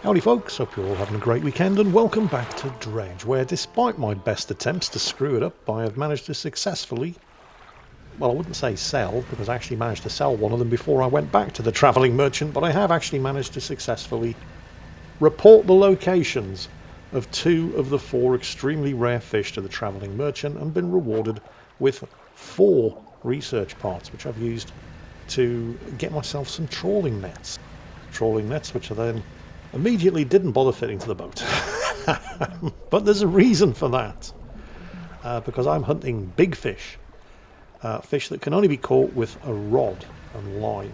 Howdy folks, hope you're all having a great weekend and welcome back to Dredge, where despite my best attempts to screw it up, I have managed to successfully, well, I wouldn't say sell, because I actually managed to sell one of them before I went back to the travelling merchant, but I have actually managed to successfully report the locations of 2 of the 4 extremely rare fish to the travelling merchant and been rewarded with 4 research parts, which I've used to get myself some trawling nets. Trawling nets which I then immediately didn't bother fitting to the boat. But there's a reason for that. Because I'm hunting big fish. Fish that can only be caught with a rod and line.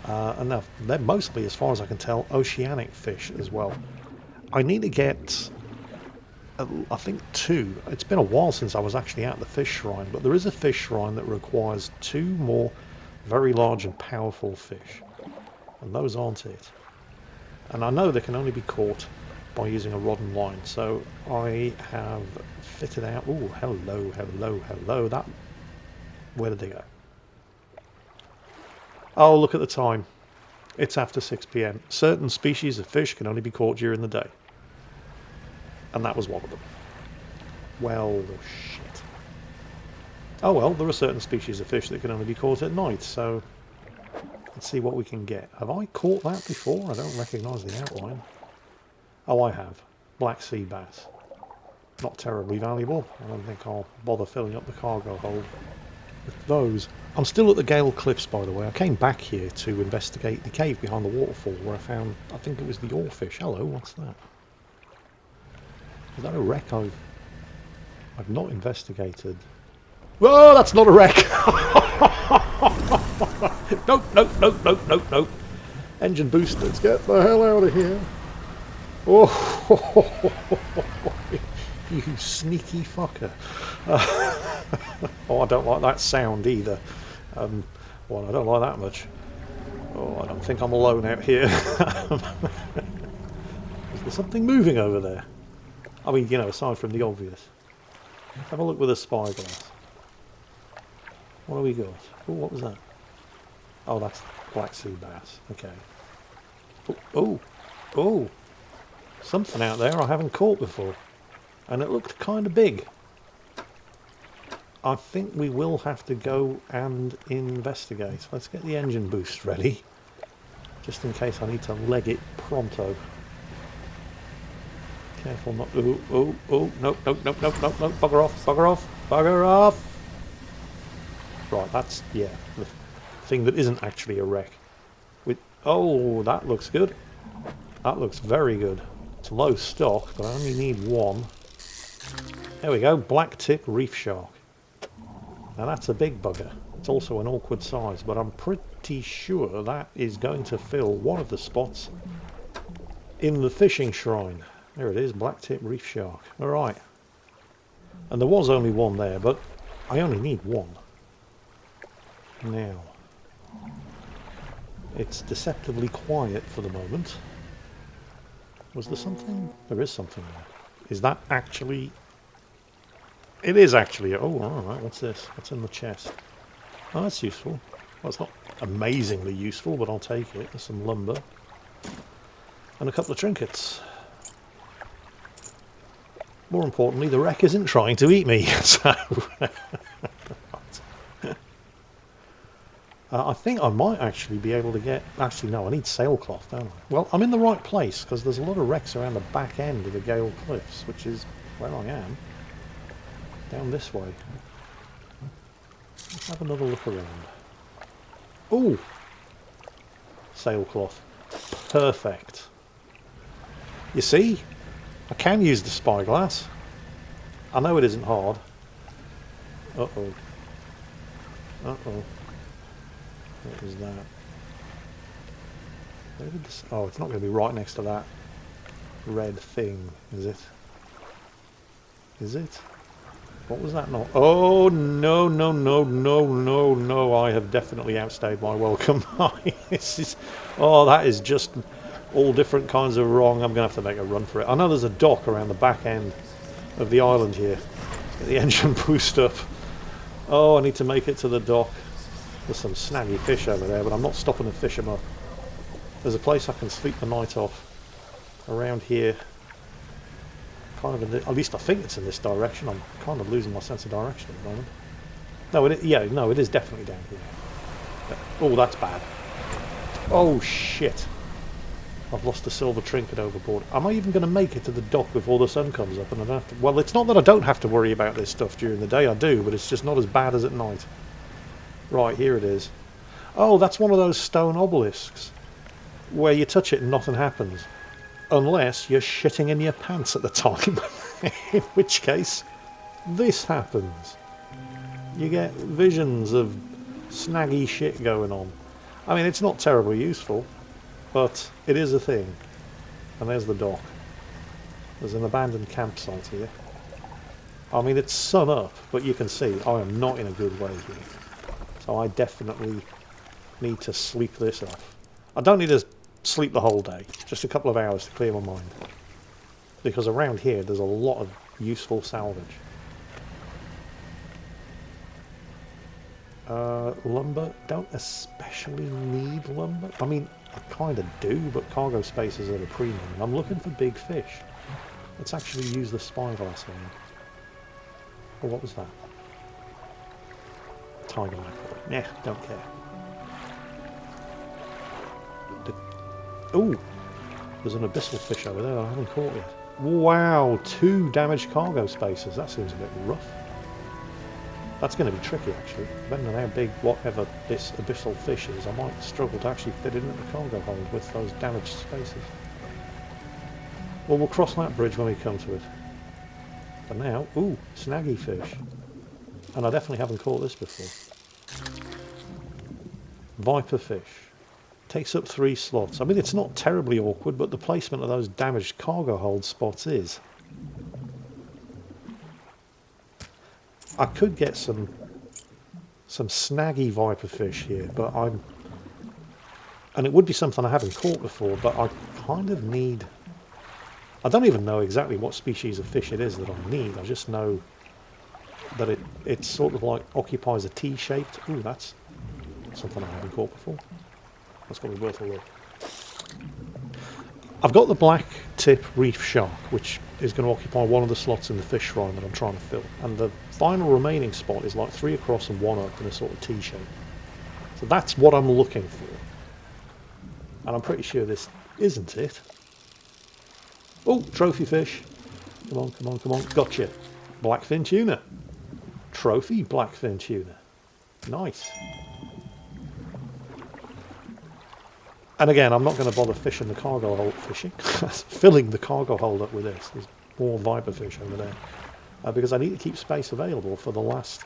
And now they're mostly, as far as I can tell, oceanic fish as well. I need to get, I think 2. It's been a while since I was actually at the fish shrine, but there is a fish shrine that requires 2 more very large and powerful fish. And those aren't it. And I know they can only be caught by using a rod and line, so I have fitted out... Oh, hello, hello, hello. That... Where did they go? Oh, look at the time. It's after 6 PM. Certain species of fish can only be caught during the day. And that was one of them. Well, shit. Oh well, there are certain species of fish that can only be caught at night, so... Let's see what we can get. Have I caught that before? I don't recognise the outline. Oh, I have. Black sea bass. Not terribly valuable. I don't think I'll bother filling up the cargo hold with those. I'm still at the Gale Cliffs, by the way. I came back here to investigate the cave behind the waterfall where I found, I think it was the oarfish. Hello, what's that? Is that a wreck I've not investigated? Oh, that's not a wreck! Nope, nope, nope, nope, nope, nope. Engine boosters, get the hell out of here. Oh, you sneaky fucker. Oh, I don't like that sound either. Well, I don't like that much. Oh, I don't think I'm alone out here. Is there something moving over there? I mean, you know, aside from the obvious. Let's have a look with a spyglass. What have we got? Oh, what was that? Oh, that's black sea bass. Okay. Oh, oh, oh. Something out there I haven't caught before. And it looked kind of big. I think we will have to go and investigate. Let's get the engine boost ready. Just in case I need to leg it pronto. Careful not... Oh, oh, oh. Nope, nope, nope, nope, nope, nope. Bugger off, bugger off, bugger off. Right, that's... yeah. The thing that isn't actually a wreck. With... oh, that looks good. That looks very good. It's low stock, but I only need 1. There we go, BLACKTIP reef shark. Now that's a big bugger. It's also an awkward size, but I'm pretty sure that is going to fill one of the spots in the fishing shrine. There it is, BLACKTIP reef shark. Alright. And there was only 1 there, but I only need 1. Now, it's deceptively quiet for the moment. Was there something? There is something there. Is that actually... It is actually... oh, alright, what's this? What's in the chest? Oh, that's useful. Well, it's not amazingly useful, but I'll take it. There's some lumber. And a couple of trinkets. More importantly, the wreck isn't trying to eat me, so... I think I might actually be able to get... Actually, no, I need sailcloth, don't I? Well, I'm in the right place, because there's a lot of wrecks around the back end of the Gale Cliffs, which is where I am. Down this way. Let's have another look around. Ooh! Sailcloth. Perfect. You see? I can use the spyglass. I know it isn't hard. Uh-oh. Uh-oh. What was that? Where did this... oh, it's not going to be right next to that red thing, is it? Is it? What was that? No. Oh, no, no, no, no, no, no. I have definitely outstayed my welcome. This is... oh, that is just all different kinds of wrong. I'm going to have to make a run for it. I know there's a dock around the back end of the island here. Let's get the engine boost up. Oh, I need to make it to the dock. There's some snaggy fish over there, but I'm not stopping to fish them up. There's a place I can sleep the night off. around here. Kind of in the, at least I think it's in this direction. I'm kind of losing my sense of direction at the moment. No, it is definitely down here. Oh, that's bad. Oh shit. I've lost the silver trinket overboard. Am I even going to make it to the dock before the sun comes up? And I don't have to, well, it's not that I don't have to worry about this stuff during the day. I do, but it's just not as bad as at night. Right, here it is. Oh, that's one of those stone obelisks where you touch it and nothing happens. Unless you're shitting in your pants at the time. In which case, this happens. You get visions of snaggy shit going on. I mean, it's not terribly useful, but it is a thing. And there's the dock. There's an abandoned campsite here. I mean, it's sun up, but you can see I am not in a good way here. So I definitely need to sleep this off. I don't need to sleep the whole day, just a couple of hours to clear my mind. Because around here there's a lot of useful salvage. Lumber, don't especially need lumber. I mean, I kind of do, but cargo space is at a premium. I'm looking for big fish. Let's actually use the spyglass here. Oh, what was that? Tiger mackerel. Nah, don't care. Ooh, there's an abyssal fish over there I haven't caught yet. Wow, 2 damaged cargo spaces. That seems a bit rough. That's going to be tricky, actually. Depending on how big whatever this abyssal fish is, I might struggle to actually fit it into the cargo hold with those damaged spaces. Well, we'll cross that bridge when we come to it. For now, ooh, snaggy fish. And I definitely haven't caught this before. Viper fish. Takes up 3 slots. I mean, it's not terribly awkward, but the placement of those damaged cargo hold spots is. I could get some snaggy viper fish here, but and it would be something I haven't caught before, but I kind of need, I don't even know exactly what species of fish it is that I need. I just know that it sort of like occupies a T-shaped. Ooh, that's something I haven't caught before. That's going to be worth a look. I've got the BLACKTIP reef shark, which is going to occupy one of the slots in the fish shrine that I'm trying to fill. And the final remaining spot is like 3 across and 1 up in a sort of T-shape. So that's what I'm looking for. And I'm pretty sure this isn't it. Oh, trophy fish. Come on, come on, come on. Gotcha. Blackfin tuna. Trophy blackfin tuna. Nice. And again, I'm not going to bother fishing the cargo hold, filling the cargo hold up with this. There's more viper fish over there. Because I need to keep space available for the last,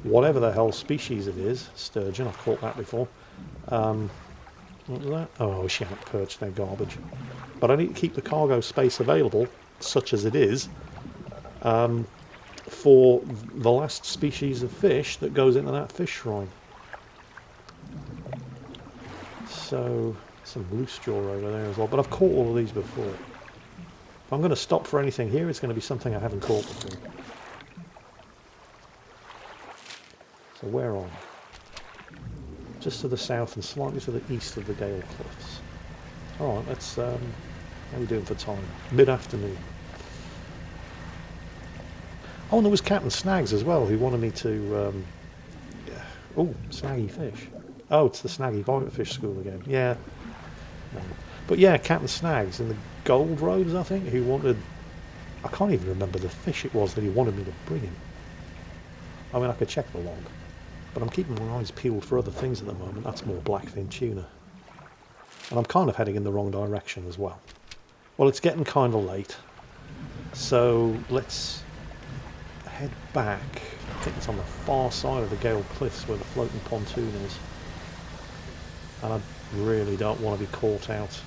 whatever the hell species it is. Sturgeon, I've caught that before. What was that? Oh, she hadn't perched, they're garbage. But I need to keep the cargo space available, such as it is, for the last species of fish that goes into that fish shrine. So, some loose jaw over there as well, but I've caught all of these before. If I'm going to stop for anything here, it's going to be something I haven't caught before. So where are we? Just to the south and slightly to the east of the Gale Cliffs. Alright, let's, how are we doing for time? Mid-afternoon. Oh, and there was Captain Snags as well, who wanted me to, oh, snaggy fish. Oh, it's the snaggy viperfish school again. Yeah. No. But yeah, Captain Snags in the gold robes, I think, who wanted... I can't even remember the fish it was that he wanted me to bring him. I mean, I could check the log. But I'm keeping my eyes peeled for other things at the moment. That's more blackfin tuna. And I'm kind of heading in the wrong direction as well. Well, it's getting kind of late. So let's head back. I think it's on the far side of the Gale Cliffs where the floating pontoon is. And I really don't want to be caught out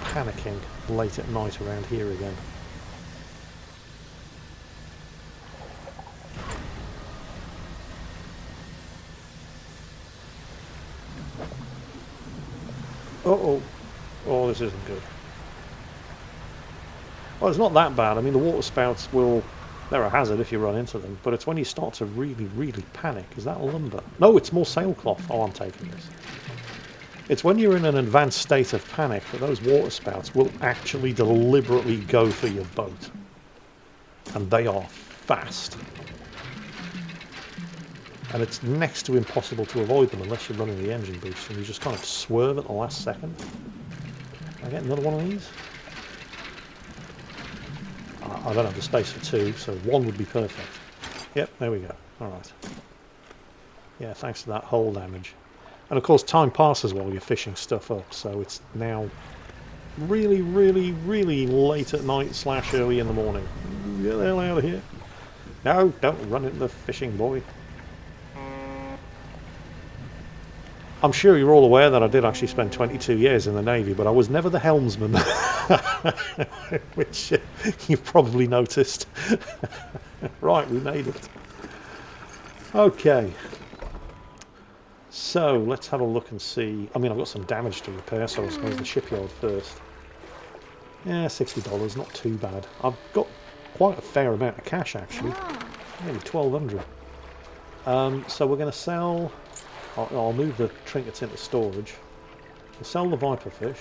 panicking late at night around here again. Uh-oh. Oh, this isn't good. Well, it's not that bad. I mean, the water spouts will... They're a hazard if you run into them, but it's when you start to really, really panic. Is that lumber? No, it's more sailcloth. Oh, I'm taking this. It's when you're in an advanced state of panic that those water spouts will actually deliberately go for your boat. And they are fast. And it's next to impossible to avoid them unless you're running the engine boost and you just kind of swerve at the last second. Can I get another one of these? I don't have the space for two, so one would be perfect. Yep, there we go. Alright. Yeah, thanks to that hull damage. And of course time passes while you're fishing stuff up, so it's now really, really, really late at night / early in the morning. Get the hell out of here. No, don't run into the fishing, boy. I'm sure you're all aware that I did actually spend 22 years in the Navy, but I was never the helmsman, which you've probably noticed. Right, we made it. Okay. So, let's have a look and see. I mean, I've got some damage to repair, so I suppose the shipyard first. Yeah, $60, not too bad. I've got quite a fair amount of cash, actually. Nearly 1,200. So we're going to sell... I'll move the trinkets into storage. We'll sell the viper fish.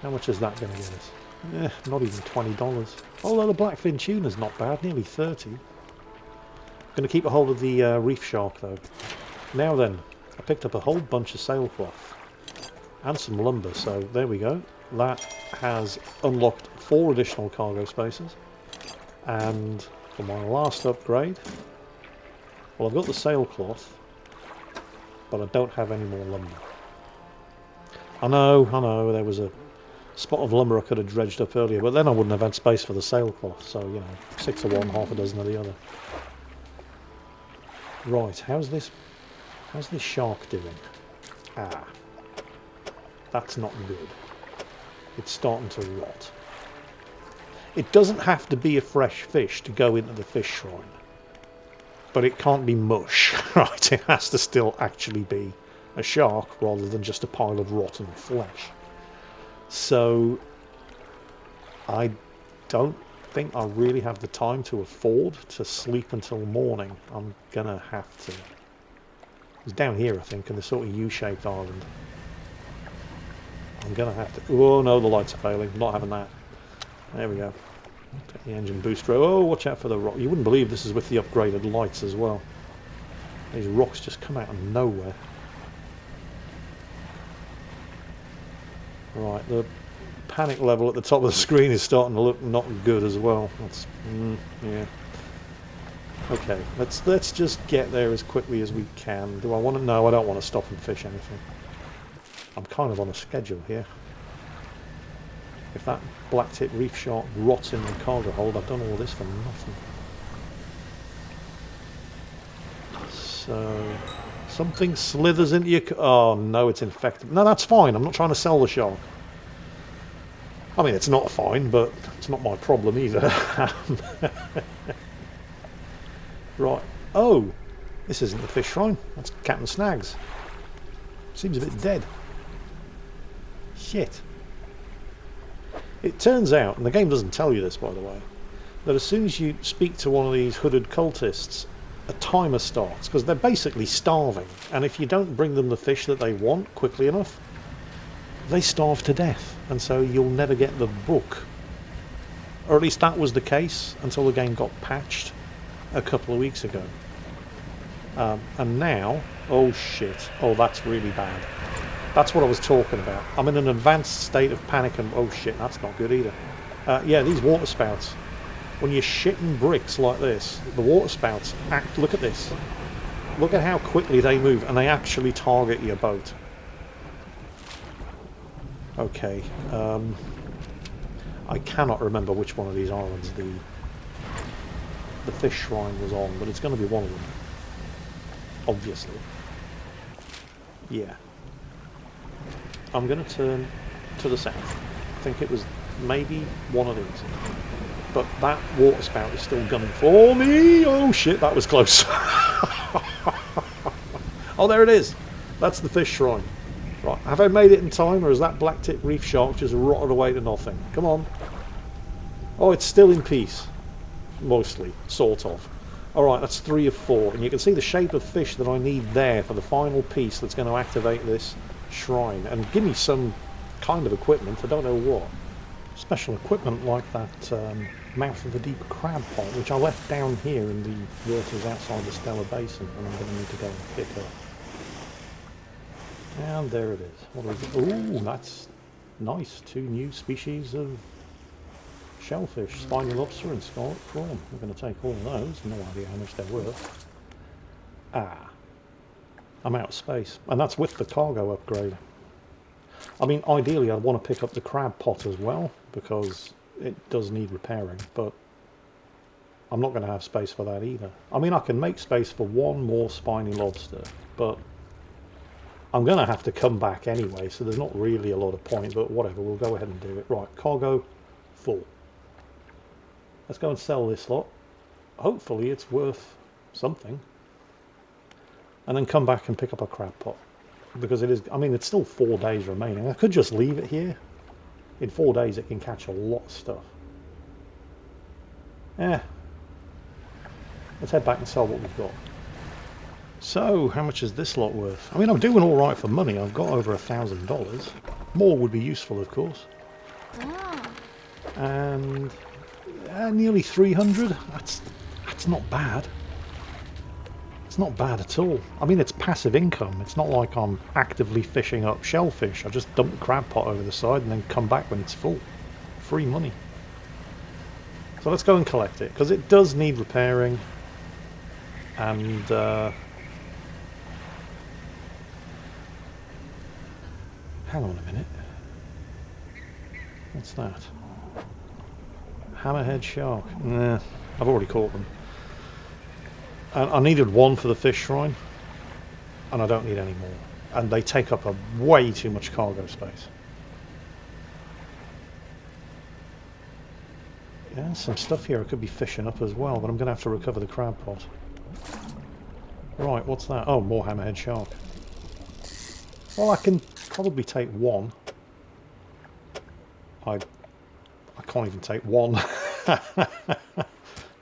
How much is that going to get us? Not even $20. Although the blackfin tuna's not bad, nearly 30. Going to keep a hold of the reef shark though. Now then, I picked up a whole bunch of sailcloth and some lumber, so there we go. That has unlocked 4 additional cargo spaces. And for my last upgrade, well, I've got the sailcloth, but I don't have any more lumber. I know, there was a spot of lumber I could have dredged up earlier, but then I wouldn't have had space for the sailcloth, so, you know, 6 of one, half a dozen of the other. Right, how's this shark doing? Ah, that's not good. It's starting to rot. It doesn't have to be a fresh fish to go into the fish shrine. But it can't be mush, right? It has to still actually be a shark rather than just a pile of rotten flesh. So, I don't think I really have the time to afford to sleep until morning. I'm gonna have to. It's down here, I think, in the sort of U-shaped island. I'm gonna have to. Oh no, the lights are failing. I'm not having that. There we go. Take the engine booster. Oh, watch out for the rock. You wouldn't believe this is with the upgraded lights as well. These rocks just come out of nowhere. Right, the panic level at the top of the screen is starting to look not good as well. That's, yeah. Okay, let's just get there as quickly as we can. Do I want to? No, I don't want to stop and fish anything. I'm kind of on a schedule here. If that blacktip reef shark rots in the cargo hold, I've done all this for nothing. So, something slithers into your... Oh no, it's infected. No, that's fine. I'm not trying to sell the shark. I mean, it's not fine, but it's not my problem either. Right. Oh, this isn't the fish shrine. That's Captain Snags. Seems a bit dead. Shit. It turns out, and the game doesn't tell you this by the way, that as soon as you speak to one of these hooded cultists, a timer starts, because they're basically starving, and if you don't bring them the fish that they want quickly enough, they starve to death, and so you'll never get the book. Or at least that was the case until the game got patched a couple of weeks ago. And now, oh shit, oh that's really bad. That's what I was talking about. I'm in an advanced state of panic and... Oh shit, that's not good either. Yeah, these water spouts. When you're shitting bricks like this, the water spouts act... Look at this. Look at how quickly they move, and they actually target your boat. Okay. I cannot remember which one of these islands the fish shrine was on, but it's going to be one of them. Obviously. Yeah. I'm going to turn to the south. I think it was maybe one of these. But that water spout is still gunning for me! Oh shit, that was close. Oh, there it is! That's the fish shrine. Right, have I made it in time, or is that blacktip reef shark just rotted away to nothing? Come on. Oh, it's still in peace. Mostly. Sort of. Alright, that's 3 of 4. And you can see the shape of fish that I need there for the final piece that's going to activate this shrine and give me some kind of equipment. I don't know what. Special equipment like that mouth of the deep crab pot, which I left down here in the waters outside the Stellar Basin, and I'm going to need to go and pick up. And there it is. What do we get? Ooh, that's nice. 2 new species of shellfish, spiny lobster and scarlet prawn. We're going to take all of those. No idea how much they're worth. Ah, I'm out of space. And that's with the cargo upgrade. I mean, ideally I'd want to pick up the crab pot as well, because it does need repairing, but I'm not going to have space for that either. I mean, I can make space for 1 more spiny lobster, but I'm going to have to come back anyway, so there's not really a lot of point, but whatever, we'll go ahead and do it. Right, cargo full. Let's go and sell this lot. Hopefully it's worth something. And then come back and pick up a crab pot. Because it is, I mean, it's still 4 days remaining. I could just leave it here. In 4 days it can catch a lot of stuff. Let's head back and sell what we've got. So, how much is this lot worth? I mean, I'm doing all right for money. I've got over $1,000. More would be useful, of course. And nearly 300. That's not bad. It's not bad at all. I mean, it's passive income. It's not like I'm actively fishing up shellfish. I just dump the crab pot over the side and then come back when it's full. Free money. So let's go and collect it, because it does need repairing. And hang on a minute. What's that? Hammerhead shark. Nah, I've already caught them. And I needed 1 for the fish shrine, and I don't need any more. And they take up a way too much cargo space. Yeah, some stuff here I could be fishing up as well, but I'm going to have to recover the crab pot. Right, what's that? Oh, more hammerhead shark. Well, I can probably take 1. I can't even take 1.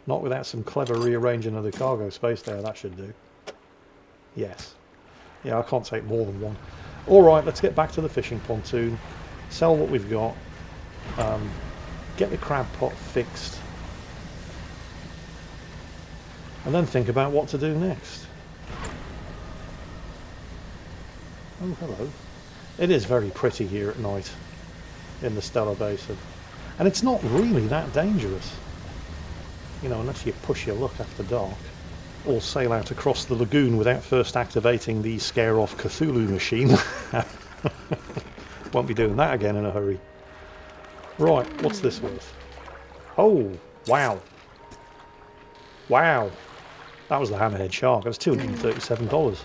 Not without some clever rearranging of the cargo space there. That should do. Yes. Yeah, I can't take more than 1. Alright, let's get back to the fishing pontoon. Sell what we've got. Get the crab pot fixed. And then think about what to do next. Oh, hello. It is very pretty here at night in the Stellar Basin. And it's not really that dangerous. You know, unless you push your luck after dark. Or sail out across the lagoon without first activating the Scare Off Cthulhu machine. Won't be doing that again in a hurry. Right, what's this worth? Oh, wow. Wow. That was the hammerhead shark. That was $237.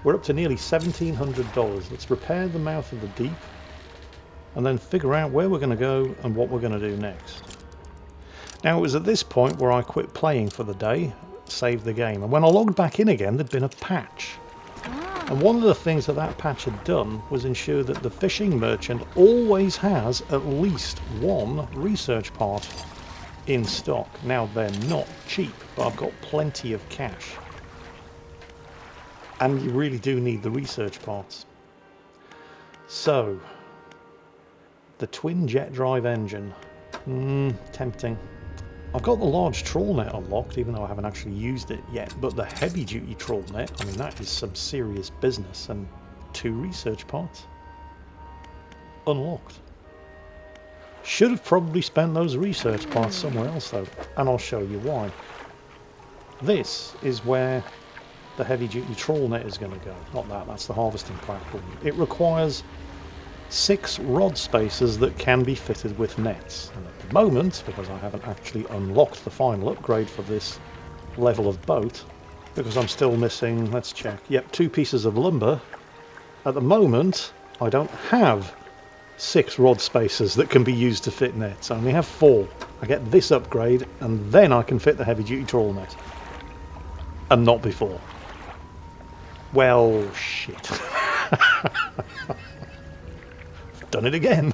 We're up to nearly $1,700. Let's repair the mouth of the deep. And then figure out where we're going to go and what we're going to do next. Now, it was at this point where I quit playing for the day, saved the game, and when I logged back in again, there'd been a patch. And one of the things that patch had done was ensure that the fishing merchant always has at least 1 research part in stock. Now, they're not cheap, but I've got plenty of cash. And you really do need the research parts. So, the twin jet drive engine. Tempting. I've got the large trawl net unlocked, even though I haven't actually used it yet, but the heavy duty trawl net, I mean, that is some serious business, and 2 research parts. Unlocked. Should have probably spent those research parts somewhere else though, and I'll show you why. This is where the heavy duty trawl net is going to go. Not that, that's the harvesting platform. It requires 6 rod spacers that can be fitted with nets. And at the moment, because I haven't actually unlocked the final upgrade for this level of boat, because I'm still missing, let's check, yep, 2 pieces of lumber. At the moment, I don't have 6 rod spacers that can be used to fit nets. I only have 4. I get this upgrade, and then I can fit the heavy duty trawl net. And not before. Well, shit. Done it again.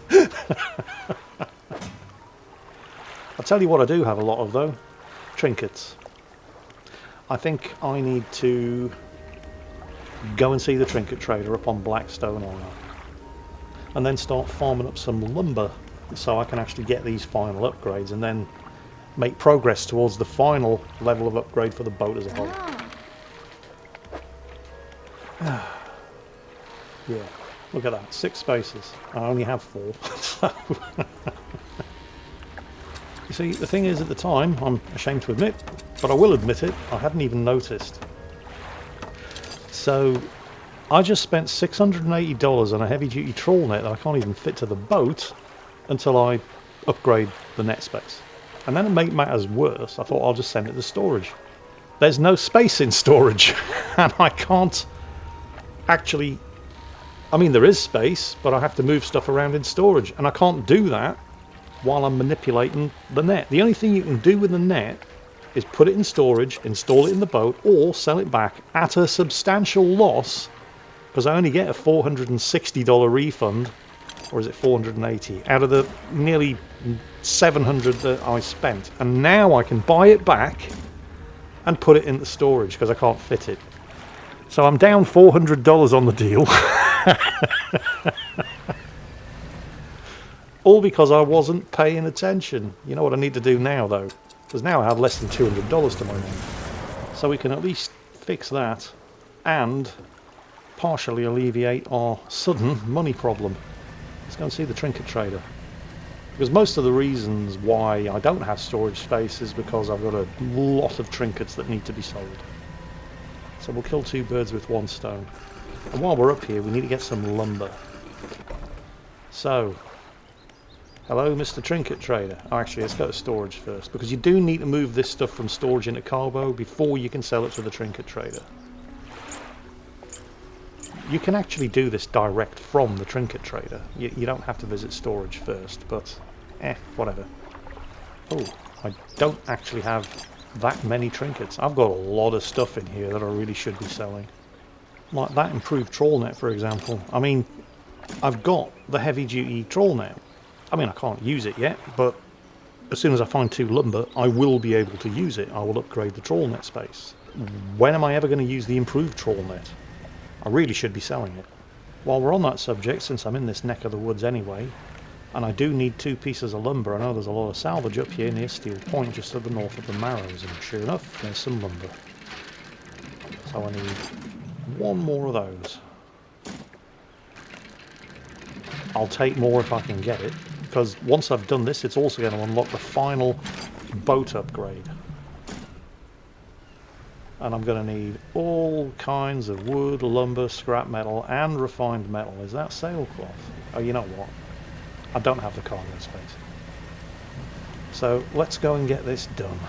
I'll tell you what I do have a lot of though. Trinkets. I think I need to go and see the trinket trader up on Blackstone Isle, and then start farming up some lumber so I can actually get these final upgrades and then make progress towards the final level of upgrade for the boat as a whole. Yeah, look at that, 6 spaces. I only have 4. So you see, the thing is, at the time, I'm ashamed to admit, but I will admit it, I hadn't even noticed. So I just spent $680 on a heavy-duty trawl net that I can't even fit to the boat until I upgrade the net space. And then to make matters worse, I thought I'll just send it to storage. There's no space in storage, and I can't actually... I mean, there is space, but I have to move stuff around in storage, and I can't do that while I'm manipulating the net. The only thing you can do with the net is put it in storage, install it in the boat, or sell it back at a substantial loss, because I only get a $460 refund, or is it $480, out of the nearly $700 that I spent. And now I can buy it back and put it into storage, because I can't fit it. So I'm down $400 on the deal. All because I wasn't paying attention. You know what I need to do now, though? Because now I have less than $200 to my name. So we can at least fix that and partially alleviate our sudden money problem. Let's go and see the trinket trader. Because most of the reasons why I don't have storage space is because I've got a lot of trinkets that need to be sold. So we'll kill 2 birds with 1 stone. And while we're up here, we need to get some lumber. So, hello, Mr. Trinket Trader. Oh, actually, let's go to storage first, because you do need to move this stuff from storage into cargo before you can sell it to the Trinket Trader. You can actually do this direct from the Trinket Trader. You don't have to visit storage first, but whatever. Oh, I don't actually have that many trinkets. I've got a lot of stuff in here that I really should be selling. Like that improved trawl net, for example. I mean, I've got the heavy-duty trawl net. I mean, I can't use it yet, but as soon as I find 2 lumber, I will be able to use it. I will upgrade the trawl net space. When am I ever going to use the improved trawl net? I really should be selling it. While we're on that subject, since I'm in this neck of the woods anyway, and I do need 2 pieces of lumber, I know there's a lot of salvage up here near Steel Point, just to the north of the Marrows, and sure enough, there's some lumber. So I need 1 more of those. I'll take more if I can get it, because once I've done this, it's also going to unlock the final boat upgrade. And I'm going to need all kinds of wood, lumber, scrap metal, and refined metal. Is that sailcloth? Oh, you know what? I don't have the cargo space. So let's go and get this done.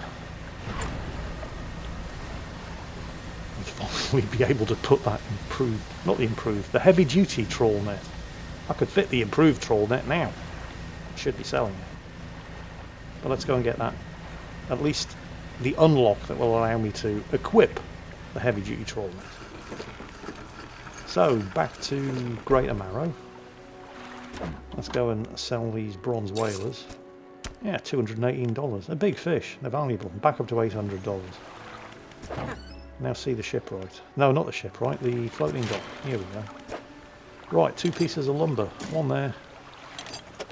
And finally be able to put that improved, not the improved, the heavy duty trawl net. I could fit the improved trawl net now. Should be selling it. But let's go and get that. At least the unlock that will allow me to equip the heavy duty trawl net. So back to Greater Marrow. Let's go and sell these bronze whalers. Yeah, $218. A big fish. They're valuable. Back up to $800. Now see the shipwright. No, not the shipwright. The floating dock. Here we go. Right, 2 pieces of lumber. 1 there.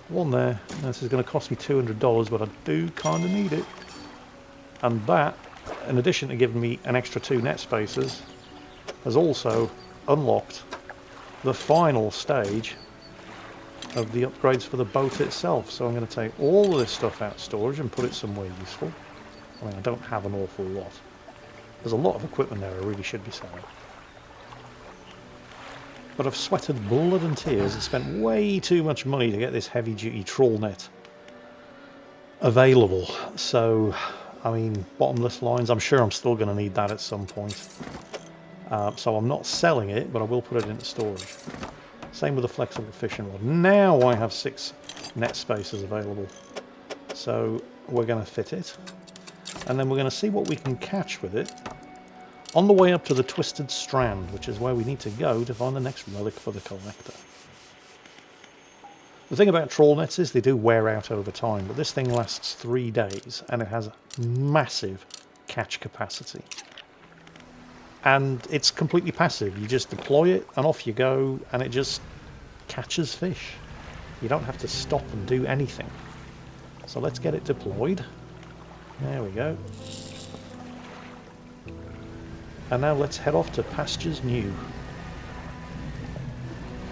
1 there. Now, this is going to cost me $200, but I do kind of need it. And that, in addition to giving me an extra 2 net spaces, has also unlocked the final stage of the upgrades for the boat itself. So I'm going to take all of this stuff out of storage and put it somewhere useful. I mean, I don't have an awful lot. There's a lot of equipment there I really should be selling. But I've sweated blood and tears and spent way too much money to get this heavy duty trawl net available. So, I mean, bottomless lines, I'm sure I'm still going to need that at some point. So I'm not selling it, but I will put it into storage. Same with the flexible fishing rod. Now I have 6 net spaces available. So we're going to fit it. And then we're going to see what we can catch with it on the way up to the Twisted Strand, which is where we need to go to find the next relic for the collector. The thing about trawl nets is they do wear out over time, but this thing lasts 3 days and it has massive catch capacity. And it's completely passive. You just deploy it and off you go, and it just catches fish. You don't have to stop and do anything. So let's get it deployed. There we go. And now let's head off to pastures new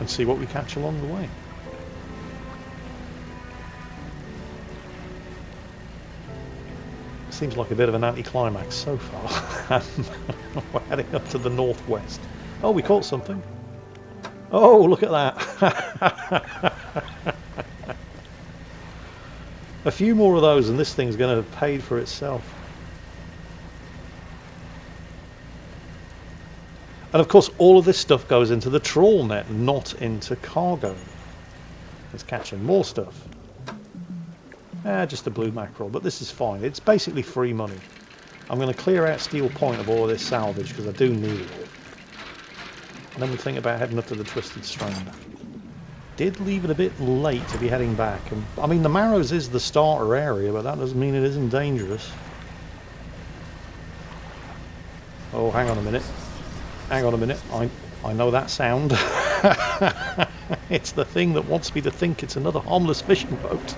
and see what we catch along the way. Seems like a bit of an anticlimax so far. We're heading up to the northwest. Oh, we caught something. Oh, look at that. A few more of those and this thing's going to have paid for itself. And of course all of this stuff goes into the trawl net, not into cargo. It's catching more stuff. Just a blue mackerel, but this is fine. It's basically free money. I'm going to clear out Steel Point of all of this salvage because I do need it all. And then we'll think about heading up to the Twisted Strand. Did leave it a bit late to be heading back. And I mean, the Marrows is the starter area, but that doesn't mean it isn't dangerous. Oh, hang on a minute. Hang on a minute. I know that sound. It's the thing that wants me to think it's another harmless fishing boat.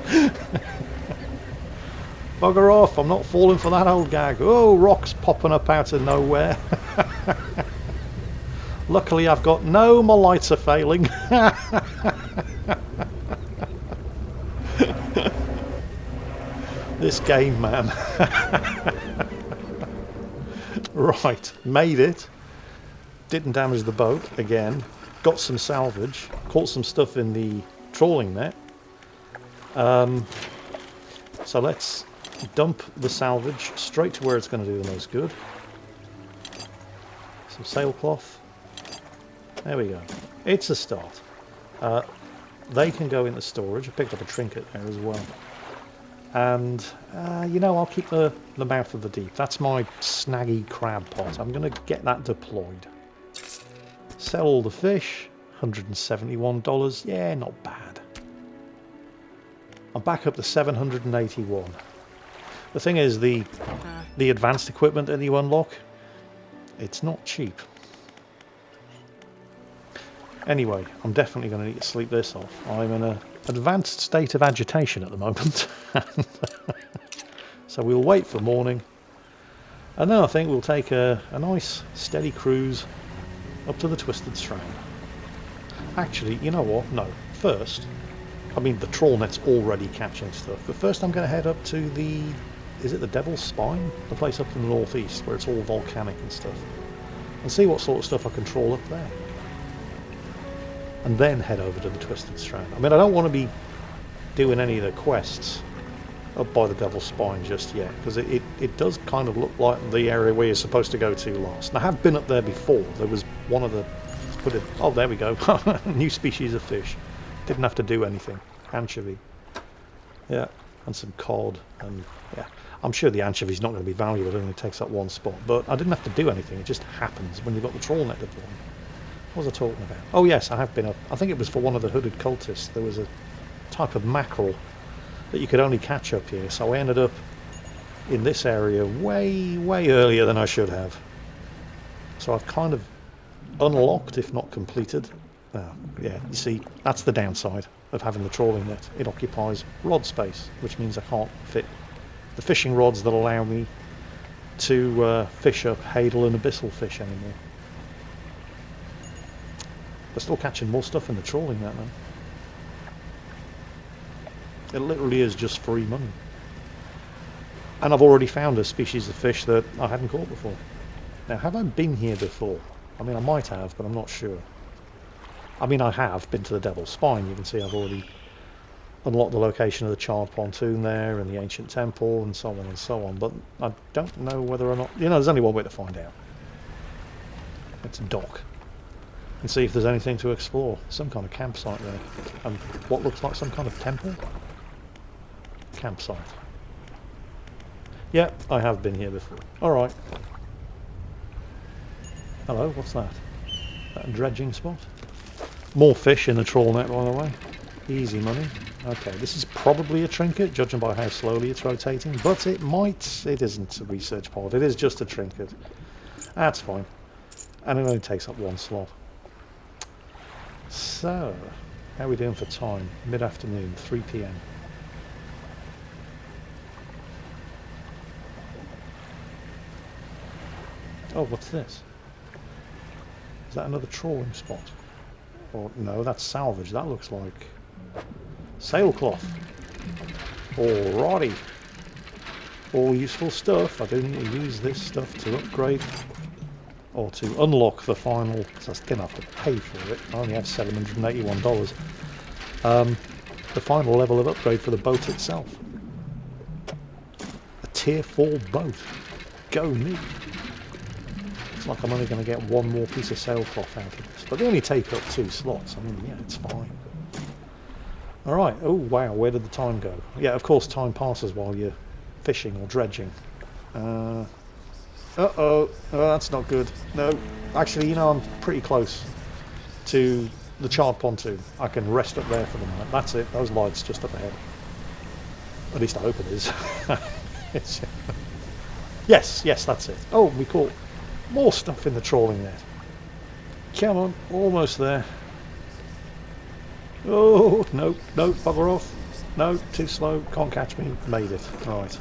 Bugger off, I'm not falling for that old gag. Oh, rocks popping up out of nowhere. Luckily I've got no, my lights are failing. This game, man. Right, made it. Didn't damage the boat again. Got some salvage. Caught some stuff in the trawling net. So let's dump the salvage straight to where it's going to do the most good. Some sailcloth. There we go. It's a start. They can go into storage. I picked up a trinket there as well. And, you know, I'll keep the mouth of the deep. That's my snaggy crab pot. I'm going to get that deployed. Sell all the fish. $171. Yeah, not bad. I'm back up to 781. The thing is, the advanced equipment that you unlock, it's not cheap. Anyway, I'm definitely going to need to sleep this off. I'm in an advanced state of agitation at the moment. So we'll wait for morning. And then I think we'll take a nice steady cruise up to the Twisted Strand. Actually, you know what? No. First, I mean, the trawl net's already catching stuff. But first I'm going to head up to the... Is it the Devil's Spine? The place up in the northeast where it's all volcanic and stuff. And see what sort of stuff I can trawl up there. And then head over to the Twisted Strand. I mean, I don't want to be doing any of the quests up by the Devil's Spine just yet, because it does kind of look like the area where you're supposed to go to last. And I have been up there before. There was one of the... Oh, there we go. New species of fish. Didn't have to do anything. Anchovy. Yeah, and some cod. And yeah, I'm sure the anchovy's not going to be valuable. It only takes up one spot. But I didn't have to do anything. It just happens when you've got the trawl net deployed. What was I talking about? Oh yes, I have been up. I think it was for one of the hooded cultists. There was a type of mackerel that you could only catch up here. So I ended up in this area way earlier than I should have. So I've kind of unlocked, if not completed. Yeah, you see, that's the downside of having the trawling net. It occupies rod space, which means I can't fit the fishing rods that allow me to fish up hadal and abyssal fish anymore. They're still catching more stuff in the trawling net, though. It literally is just free money. And I've already found a species of fish that I hadn't caught before. Now, have I been here before? I mean, I might have, but I'm not sure. I mean, I have been to the Devil's Spine. You can see I've already unlocked the location of the charred pontoon there and the ancient temple and so on and so on. But I don't know whether or not... You know, there's only one way to find out. Let's dock and see if there's anything to explore. Some kind of campsite there. And what looks like some kind of temple? Campsite. Yep, I have been here before. Alright. Hello, what's that? That a dredging spot? More fish in the trawl net, by the way. Easy money. Okay, this is probably a trinket, judging by how slowly it's rotating, but it isn't a research pod, it is just a trinket. That's fine. And it only takes up one slot. So, how are we doing for time? Mid-afternoon, 3 PM. Oh, what's this? Is that another trawling spot? Or no, that's salvage. That looks like sailcloth. Alrighty. All useful stuff. I do need to use this stuff to upgrade or to unlock the final. So I still have to pay for it. I only have $781. The final level of upgrade for the boat itself. A tier 4 boat. Go me. It's like I'm only going to get one more piece of sailcloth out of this. But they only take up 2 slots. I mean, yeah, it's fine. Alright. Oh, wow. Where did the time go? Yeah, of course, time passes while you're fishing or dredging. Uh-oh. Oh, that's not good. No. Actually, you know, I'm pretty close to the charred pontoon. I can rest up there for the night. That's it. Those lights just up ahead. At least I hope it is. Yes, that's it. Oh, we caught more stuff in the trawling net. Come on, almost there. Oh, no, bugger off. No, too slow, can't catch me. Made it. Right.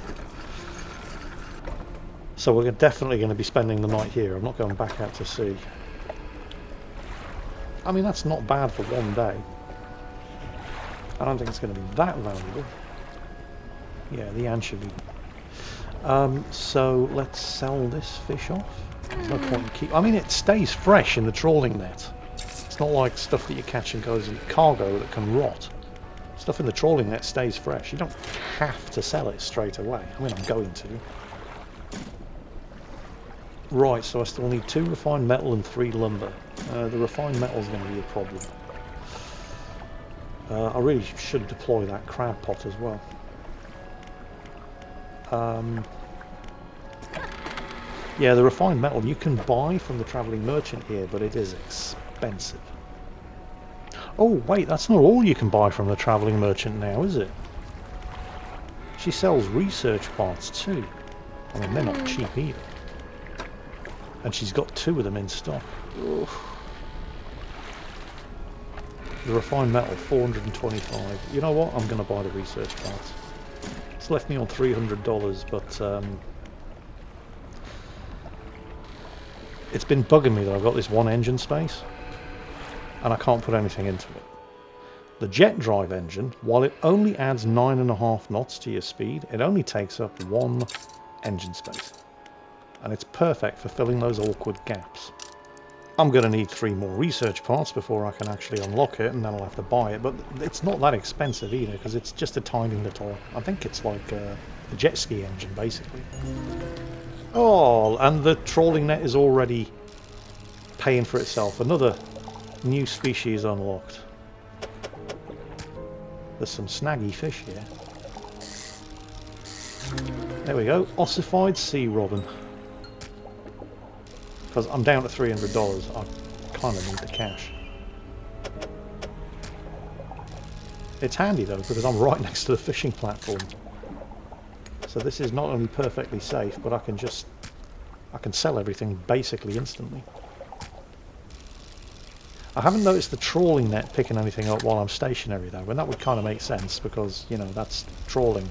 So we're definitely going to be spending the night here. I'm not going back out to sea. I mean, that's not bad for one day. I don't think it's going to be that valuable. Yeah, the anchovy. So let's sell this fish off. There's no point in keep. I mean, it stays fresh in the trawling net. It's not like stuff that you catch and goes in cargo that can rot. Stuff in the trawling net stays fresh. You don't have to sell it straight away. I mean, I'm going to. Right, so I still need 2 refined metal and 3 lumber. The refined metal is going to be a problem. I really should deploy that crab pot as well. Yeah, the refined metal you can buy from the travelling merchant here, but it is expensive. Oh, wait, that's not all you can buy from the travelling merchant now, is it? She sells research parts too. I mean, they're not cheap either. And she's got 2 of them in stock. Oof. The refined metal, 425. You know what? I'm going to buy the research parts. It's left me on $300, but it's been bugging me that I've got this one engine space and I can't put anything into it. The jet drive engine, while it only adds 9.5 knots to your speed, it only takes up 1 engine space. And it's perfect for filling those awkward gaps. I'm going to need 3 more research parts before I can actually unlock it, and then I'll have to buy it. But it's not that expensive either, because it's just a tiny little... I think it's like a jet ski engine, basically. Oh, and the trawling net is already paying for itself. Another new species unlocked. There's some snaggy fish here. There we go. Ossified sea robin. Because I'm down to $300, I kind of need the cash. It's handy though, because I'm right next to the fishing platform. So this is not only perfectly safe, but I can sell everything basically instantly. I haven't noticed the trawling net picking anything up while I'm stationary though, and that would kind of make sense because, you know, that's trawling.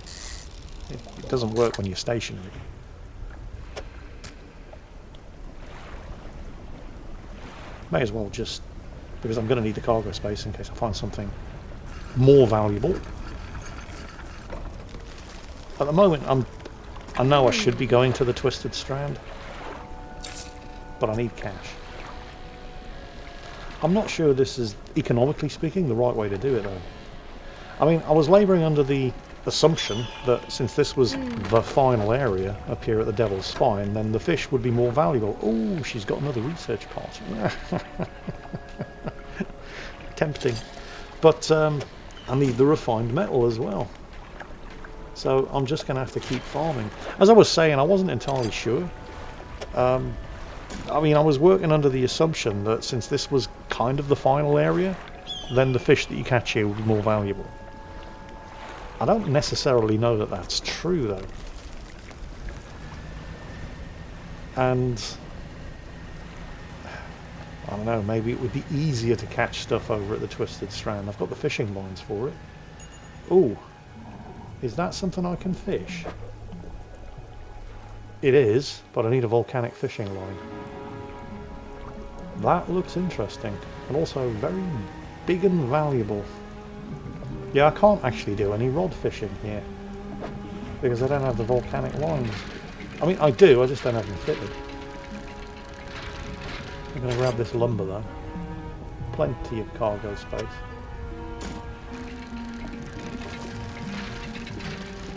It doesn't work when you're stationary. May as well just, because I'm going to need the cargo space in case I find something more valuable. At the moment, I know I should be going to the Twisted Strand, but I need cash. I'm not sure this is, economically speaking, the right way to do it though. I mean, I was labouring under the assumption that since this was the final area up here at the Devil's Spine, then the fish would be more valuable. Oh, she's got another research part. Tempting. But I need the refined metal as well. So I'm just going to have to keep farming. As I was saying, I wasn't entirely sure. I mean, I was working under the assumption that since this was kind of the final area, then the fish that you catch here would be more valuable. I don't necessarily know that that's true though. And I don't know, maybe it would be easier to catch stuff over at the Twisted Strand. I've got the fishing lines for it. Ooh, is that something I can fish? It is, but I need a volcanic fishing line. That looks interesting, and also very big and valuable. Yeah, I can't actually do any rod fishing here, because I don't have the volcanic lines. I mean, I do, I just don't have them fitted. I'm going to grab this lumber though. Plenty of cargo space.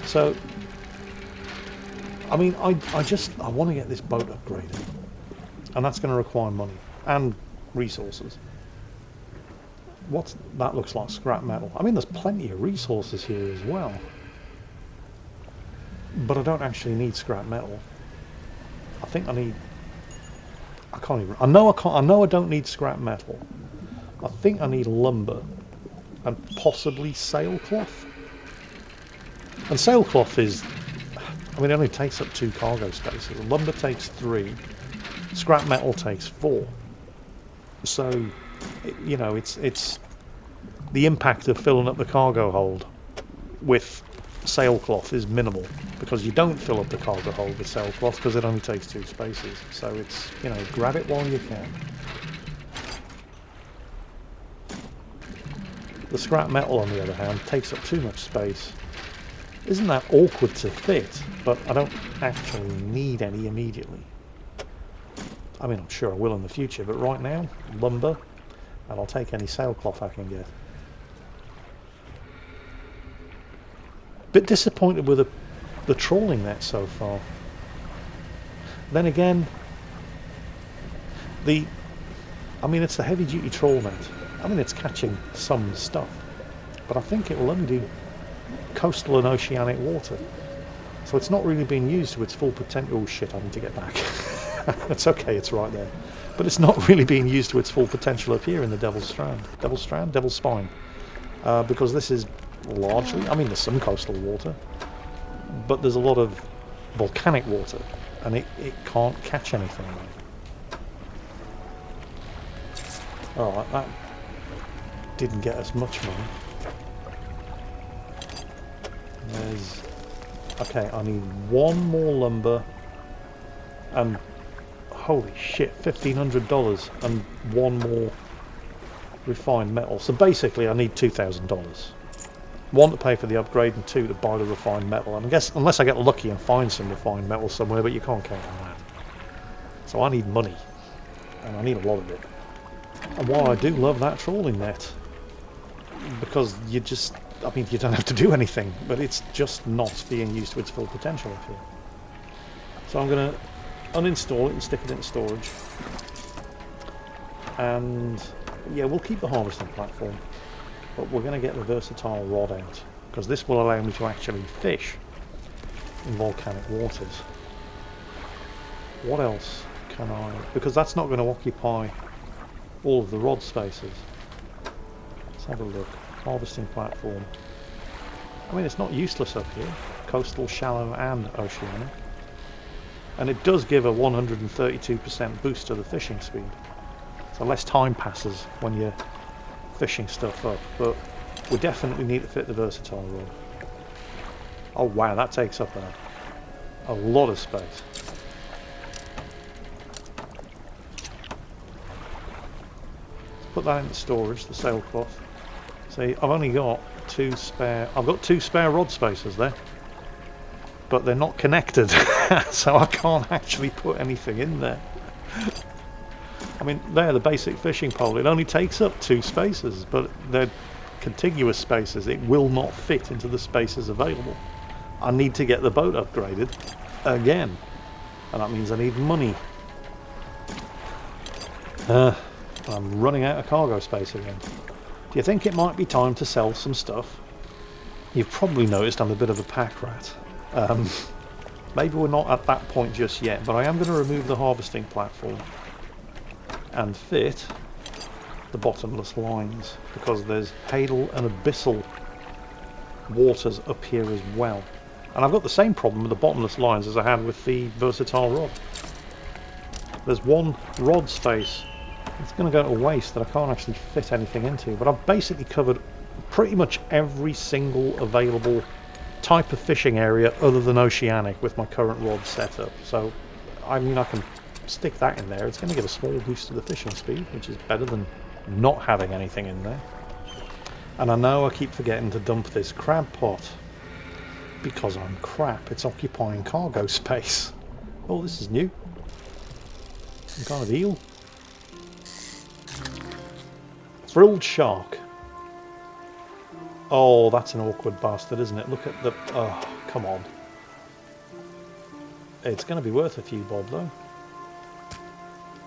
So, I mean, I want to get this boat upgraded. And that's going to require money and resources. That looks like scrap metal. I mean, there's plenty of resources here as well. But I don't actually need scrap metal. I think I need... I can't even... I know I don't need scrap metal. I think I need lumber. And possibly sailcloth. And sailcloth is... I mean, it only takes up 2 cargo spaces. Lumber takes 3. Scrap metal takes 4. So, you know, it's the impact of filling up the cargo hold with sailcloth is minimal, because you don't fill up the cargo hold with sailcloth because it only takes 2 spaces. So it's, you know, grab it while you can. The scrap metal, on the other hand, takes up too much space. Isn't that awkward to fit? But I don't actually need any immediately. I mean, I'm sure I will in the future, but right now, lumber, and I'll take any sailcloth I can get. Bit disappointed with the trawling net so far. Then again, I mean, it's the heavy-duty trawl net. I mean, it's catching some stuff, but I think it will only do coastal and oceanic water. So it's not really being used to its full potential. Oh shit, I need to get back. It's okay, it's right there. But it's not really being used to its full potential up here in the Devil's Strand. Devil's Strand? Devil's Spine. Because this is largely, I mean, there's some coastal water, but there's a lot of volcanic water, and it can't catch anything like. Alright, that didn't get us much money. There's... Okay, I need 1 more lumber, and holy shit, $1,500, and 1 more refined metal. So basically I need $2,000. 1 to pay for the upgrade, and 2 to buy the refined metal. And I guess, unless I get lucky and find some refined metal somewhere, but you can't count on that. So I need money, and I need a lot of it. And while I do love that trawling net, because you just... I mean, you don't have to do anything, but it's just not being used to its full potential up here. So I'm going to uninstall it and stick it in storage. And yeah, we'll keep the harvesting platform, but we're going to get the versatile rod out, because this will allow me to actually fish in volcanic waters. What else can I... Because that's not going to occupy all of the rod spaces. Let's have a look. Harvesting platform. I mean, it's not useless up here. Coastal, shallow and oceanic. And it does give a 132% boost to the fishing speed. So less time passes when you're fishing stuff up. But we definitely need to fit the versatile rod. Oh wow, that takes up a lot of space. Let's put that into storage, the sailcloth. See, I've only got 2 spare... I've got 2 spare rod spaces there. But they're not connected, so I can't actually put anything in there. I mean, they're the basic fishing pole. It only takes up 2 spaces, but they're contiguous spaces. It will not fit into the spaces available. I need to get the boat upgraded again. And that means I need money. I'm running out of cargo space again. Do you think it might be time to sell some stuff? You've probably noticed I'm a bit of a pack rat. Maybe we're not at that point just yet, but I am going to remove the harvesting platform and fit the bottomless lines, because there's hadal and abyssal waters up here as well. And I've got the same problem with the bottomless lines as I had with the versatile rod. There's 1 rod space It's going to go to waste that I can't actually fit anything into. But I've basically covered pretty much every single available type of fishing area other than oceanic with my current rod setup. So, I mean, I can stick that in there. It's going to give a small boost to the fishing speed, which is better than not having anything in there. And I know I keep forgetting to dump this crab pot because I'm crap. It's occupying cargo space. Oh, this is new. Some kind of eel. Frilled shark. Oh, that's an awkward bastard, isn't it? Look at the... Oh, come on. It's going to be worth a few bob, though.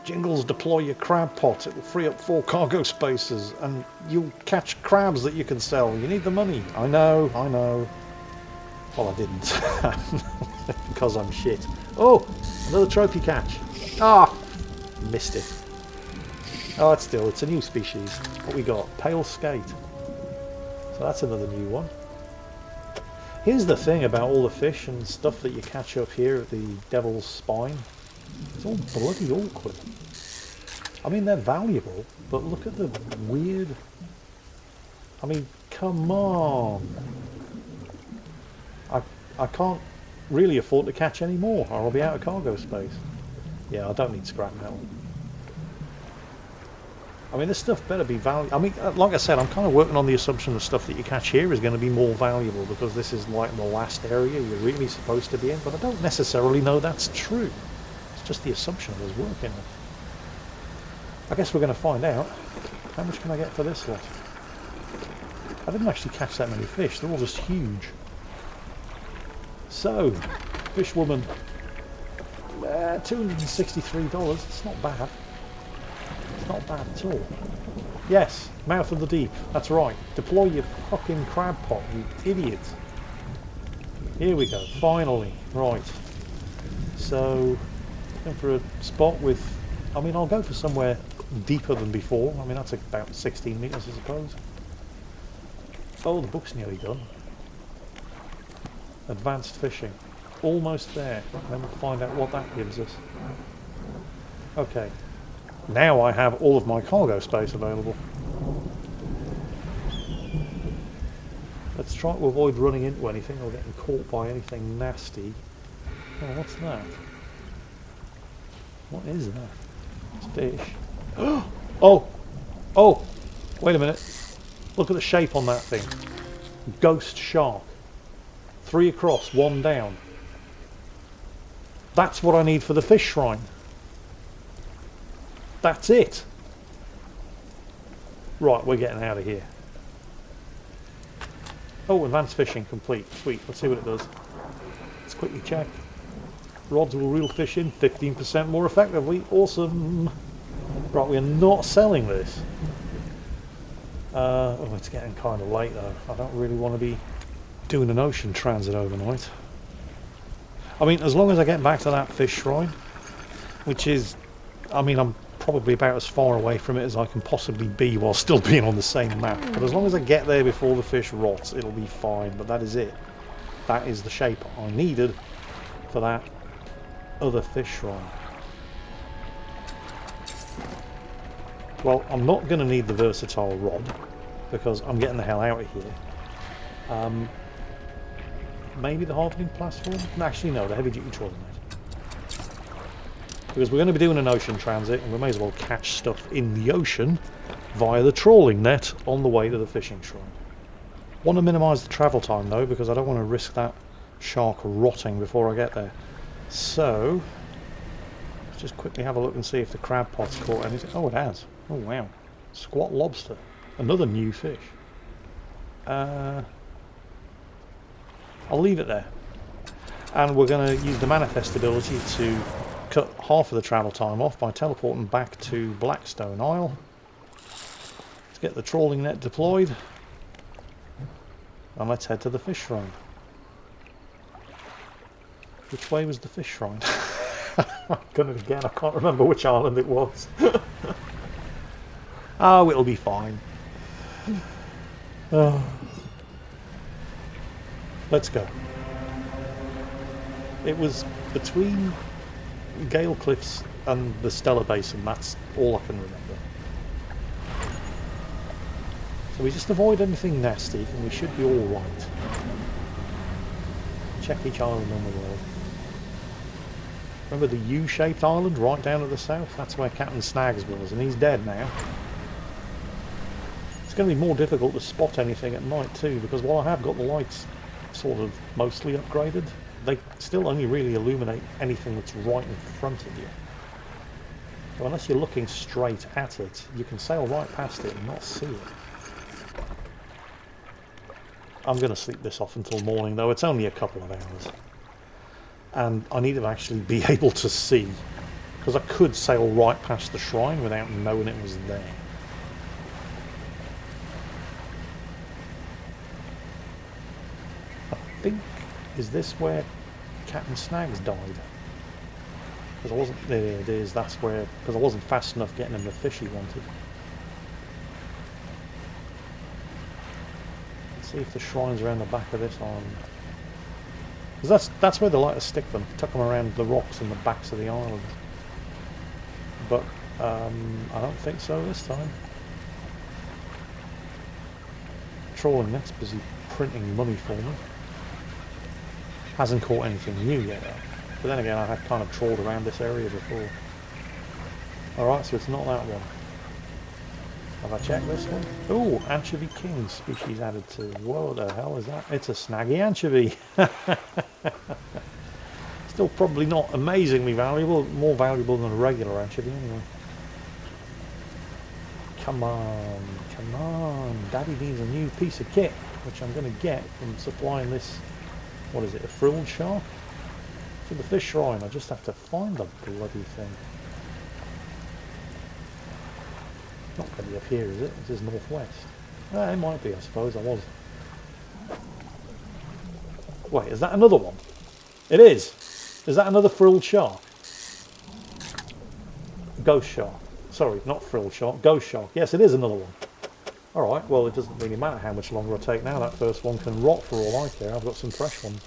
Jingles, deploy your crab pot. It will free up 4 cargo spaces, and you'll catch crabs that you can sell. You need the money. I know, I know. Well, I didn't. Because I'm shit. Oh, another trophy catch. Ah, missed it. Oh, it's a new species. What we got? Pale skate. So that's another new one. Here's the thing about all the fish and stuff that you catch up here at the Devil's Spine. It's all bloody awkward. I mean, they're valuable, but look at the weird... I mean, come on. I can't really afford to catch any more, or I'll be out of cargo space. Yeah, I don't need scrap metal. I mean, this stuff better be valuable. I mean, like I said, I'm kind of working on the assumption the stuff that you catch here is going to be more valuable because this is like the last area you're really supposed to be in, but I don't necessarily know that's true. It's just the assumption there's work in it. I guess we're going to find out. How much can I get for this lot? I didn't actually catch that many fish. They're all just huge. So, fish woman. $263. It's not bad. It's not bad at all. Yes, mouth of the deep. That's right. Deploy your fucking crab pot, you idiot. Here we go. Finally. Right. So, looking for a spot with... I mean, I'll go for somewhere deeper than before. I mean, that's about 16 metres, I suppose. Oh, the book's nearly done. Advanced fishing. Almost there. Then we'll find out what that gives us. Okay. Now I have all of my cargo space available. Let's try to avoid running into anything or getting caught by anything nasty. Oh, what's that? What is that? It's fish. Oh! Oh! Wait a minute. Look at the shape on that thing. Ghost shark. 3 across, 1 down. That's what I need for the fish shrine. That's it. Right, we're getting out of here. Oh, advanced fishing complete. Sweet, let's see what it does. Let's quickly check. Rods will reel fish in 15% more effectively. Awesome. Right, we're not selling this. Oh, it's getting kind of late though. I don't really want to be doing an ocean transit overnight. I mean, as long as I get back to that fish shrine, which is, I mean, I'm probably about as far away from it as I can possibly be while still being on the same map. But as long as I get there before the fish rots, it'll be fine. But that is it. That is the shape I needed for that other fish shrine. Well, I'm not going to need the versatile rod because I'm getting the hell out of here. Maybe the hardening platform? Actually, no, the heavy-duty trolling net. Because we're going to be doing an ocean transit, and we may as well catch stuff in the ocean via the trawling net on the way to the fishing shrine. Want to minimise the travel time, though, because I don't want to risk that shark rotting before I get there. So, let's just quickly have a look and see if the crab pot's caught anything. Oh, it has. Oh, wow. Squat lobster. Another new fish. I'll leave it there. And we're going to use the manifest ability to cut half of the travel time off by teleporting back to Blackstone Isle. Let's get the trawling net deployed. And let's head to the fish shrine. Which way was the fish shrine? I've done it again. I can't remember which island it was. Oh, it'll be fine. Oh. Let's go. It was between Gale Cliffs and the Stellar Basin, that's all I can remember. So we just avoid anything nasty and we should be alright. Check each island on the world. Remember the U-shaped island right down at the south? That's where Captain Snags was, and he's dead now. It's going to be more difficult to spot anything at night too, because while I have got the lights sort of mostly upgraded, they still only really illuminate anything that's right in front of you. So unless you're looking straight at it, you can sail right past it and not see it. I'm going to sleep this off until morning though, it's only a couple of hours. And I need to actually be able to see, because I could sail right past the shrine without knowing it was there. I think, is this where Captain Snags died? Because I wasn't, there it is, that's where, because I wasn't fast enough getting him the fish he wanted. Let's see if the shrine's around the back of this island. Because that's where they like to stick them, tuck them around the rocks and the backs of the islands. But I don't think so this time. Trawling net's busy printing money for me. Hasn't caught anything new yet though. But then again, I have kind of trawled around this area before. Alright, so it's not that one. Have I checked this one? Oh, anchovy king species added to. What the hell is that? It's a snaggy anchovy. Still probably not amazingly valuable, more valuable than a regular anchovy anyway. Come on, come on. Daddy needs a new piece of kit, which I'm going to get from supplying this, what is it, a frilled shark? To the fish shrine. I just have to find the bloody thing. Not going to be up here, is it? This is northwest. It might be, I suppose. I was. Wait, is that another one? It is. Is that another frilled shark? Ghost shark. Sorry, not frilled shark. Ghost shark. Yes, it is another one. Alright, well, it doesn't really matter how much longer I take now. That first one can rot for all I care. I've got some fresh ones.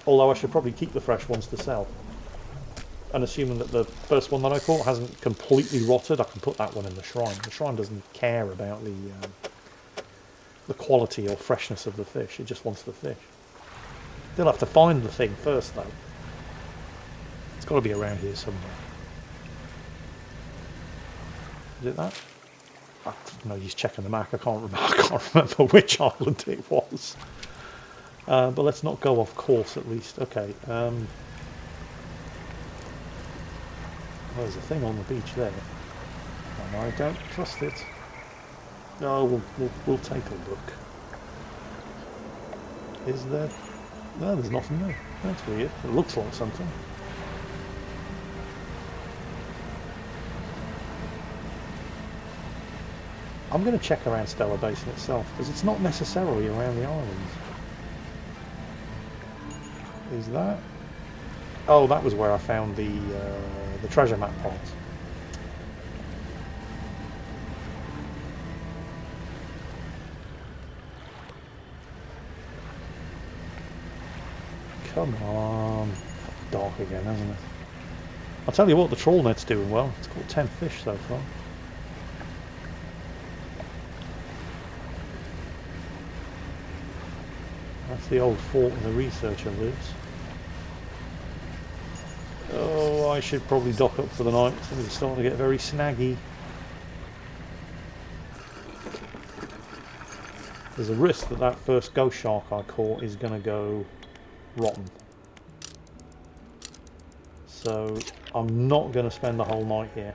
Although I should probably keep the fresh ones to sell. And assuming that the first one that I caught hasn't completely rotted, I can put that one in the shrine. The shrine doesn't care about the quality or freshness of the fish. It just wants the fish. Still have to find the thing first, though. It's got to be around here somewhere. Is it that? Oh, no, he's checking the map. I can't remember which island it was. But let's not go off course, at least. Okay. There's a thing on the beach there, and I don't trust it. No, we'll take a look. Is there? No, there's nothing there. That's weird. It looks like something. I'm going to check around Stellar Basin itself, because it's not necessarily around the islands. Is that? Oh, that was where I found the treasure map parts. Come on. Dark again, isn't it? I'll tell you what, the trawl net's doing well. It's caught 10 fish so far. That's the old fort where the researcher lives. Oh, I should probably dock up for the night. It's starting to get very snaggy. There's a risk that that first ghost shark I caught is going to go rotten. So I'm not going to spend the whole night here.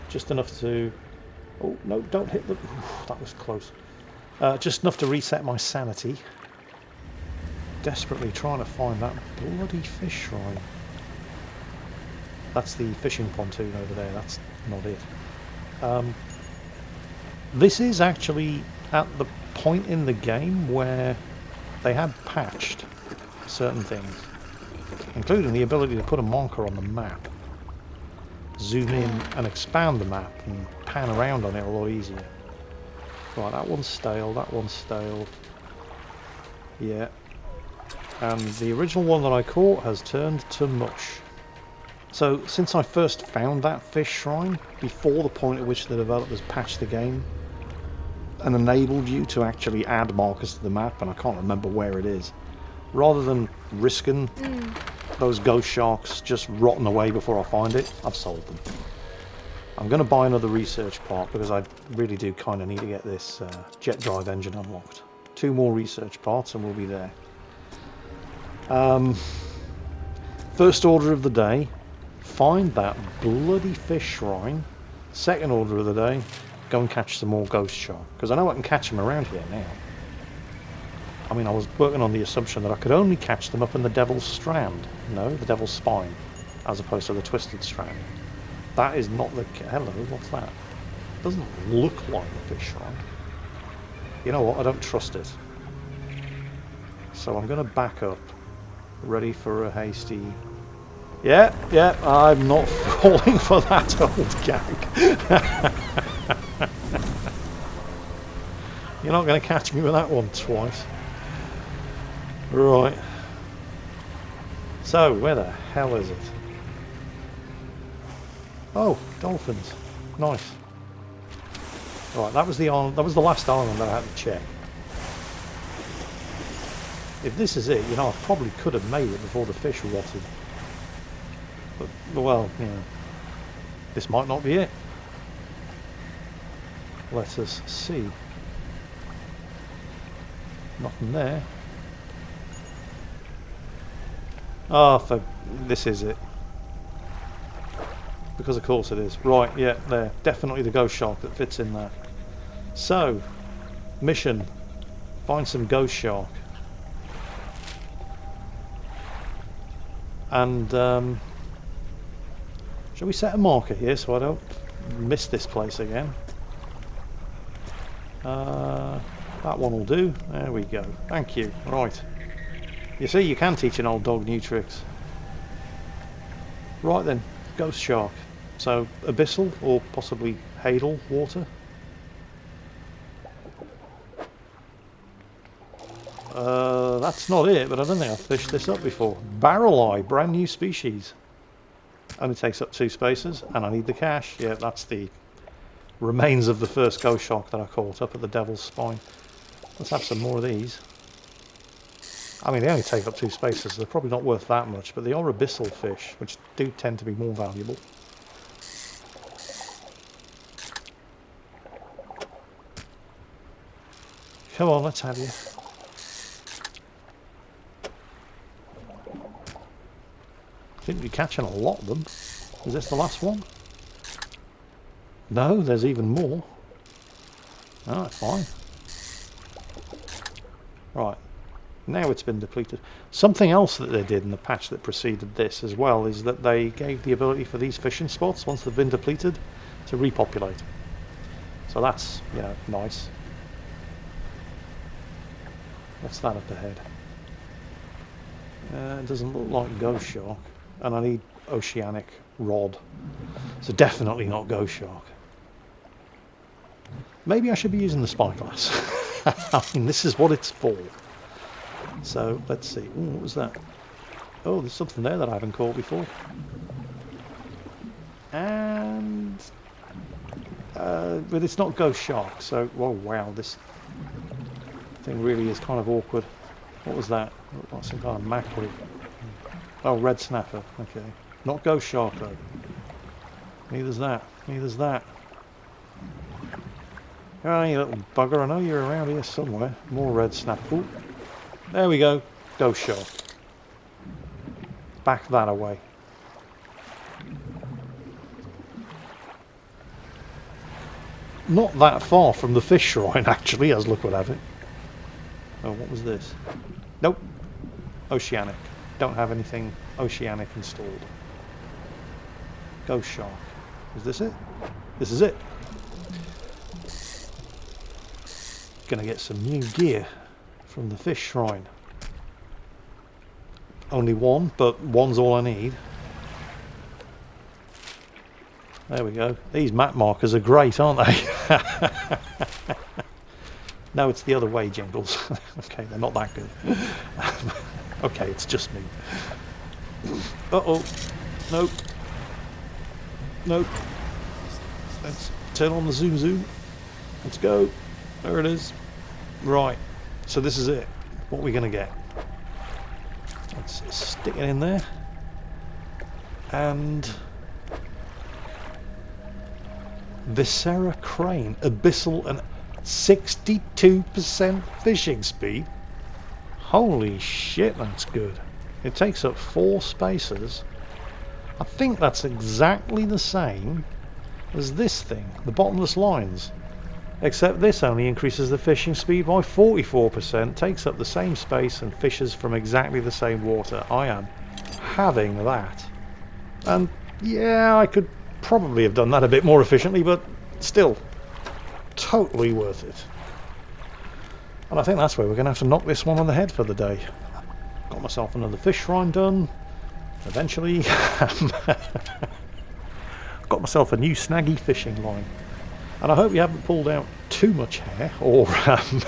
Just enough to... Oh, no, don't hit the... Oof, that was close. Just enough to reset my sanity. Desperately trying to find that bloody fish shrine. That's the fishing pontoon over there, that's not it. This is actually at the point in the game where they had patched certain things, including the ability to put a marker on the map, zoom in and expand the map and pan around on it a lot easier. Right, that one's stale, that one's stale. Yeah. And the original one that I caught has turned to mush. So, since I first found that fish shrine, before the point at which the developers patched the game and enabled you to actually add markers to the map, and I can't remember where it is, rather than risking those ghost sharks just rotting away before I find it, I've sold them. I'm going to buy another research part because I really do kind of need to get this jet drive engine unlocked. 2 more research parts and we'll be there. First order of the day, find that bloody fish shrine. Second order of the day, go and catch some more ghost shark, because I know I can catch them around here now. I mean, I was working on the assumption that I could only catch them up in the Devil's Strand. No, the Devil's Spine, as opposed to the Twisted Strand. That is not the... Hello, what's that? Doesn't look like the fish shrine. You know what? I don't trust it. So I'm going to back up, ready for a hasty... Yeah, I'm not falling for that old gag. You're not going to catch me with that one twice. Right. So, where the hell is it? Oh, dolphins. Nice. Right, that was the last island that I had to check. If this is it, you know, I probably could have made it before the fish rotted. But, well, you know, this might not be it. Let us see. Nothing there. Oh, this is it. Because of course it is. Right, yeah, there. Definitely the ghost shark that fits in there. So, mission. Find some ghost shark. And, shall we set a marker here so I don't miss this place again? That one will do. There we go. Thank you. Right. You see, you can teach an old dog new tricks. Right then, ghost shark. So, abyssal or possibly hadal water. That's not it, but I don't think I've fished this up before. Barrel eye, brand new species. Only takes up 2 spaces, and I need the cash. Yeah, that's the remains of the first ghost shark that I caught up at the Devil's Spine. Let's have some more of these. I mean, they only take up 2 spaces, so they're probably not worth that much, but they are abyssal fish, which do tend to be more valuable. Come on, let's have you. I think we're catching a lot of them. Is this the last one? No, there's even more. Oh, that's fine. Right. Now it's been depleted. Something else that they did in the patch that preceded this as well is that they gave the ability for these fishing spots, once they've been depleted, to repopulate. So that's, you know, nice. What's that up ahead? It doesn't look like ghost shark. And I need oceanic rod. So definitely not ghost shark. Maybe I should be using the spyglass. I mean, this is what it's for. So, let's see. Ooh, what was that? Oh, there's something there that I haven't caught before. And... but it's not ghost shark, so... Oh, wow, this thing really is kind of awkward. What was that? Looked like some kind of mackerel. Oh, red snapper. Okay. Not ghost shark, though. Neither's that. Neither's that. Oh, you little bugger. I know you're around here somewhere. More red snapper. Ooh. There we go. Ghost shark. Back that away. Not that far from the fish shrine, actually, as luck would have it. Oh, what was this? Nope. Oceanic. Don't have anything oceanic installed. Ghost shark. Is this it? This is it. Gonna get some new gear from the fish shrine. Only one, but one's all I need. There we go. These map markers are great, aren't they? No, it's the other way, Jingles. Okay, they're not that good. Okay, it's just me. Uh-oh. Nope. no. Let's turn on the zoom zoom. Let's go. There it is. Right. So this is it. What are we going to get? Let's stick it in there. And Viscera crane, abyssal and 62% fishing speed. Holy shit, that's good. It takes up 4 spaces. I think that's exactly the same as this thing, the bottomless lines. Except this only increases the fishing speed by 44%, takes up the same space and fishes from exactly the same water. I am having that. And yeah, I could probably have done that a bit more efficiently, but still, totally worth it. And I think that's where we're going to have to knock this one on the head for the day. Got myself another fish shrine done. Eventually, got myself a new snaggy fishing line. And I hope you haven't pulled out too much hair or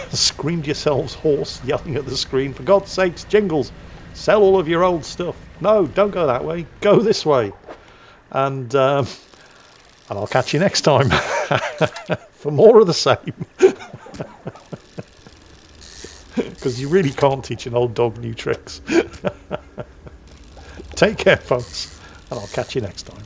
screamed yourselves hoarse yelling at the screen. For God's sakes, Jingles, sell all of your old stuff. No, don't go that way. Go this way. And I'll catch you next time for more of the same. Because you really can't teach an old dog new tricks. Take care, folks, and I'll catch you next time.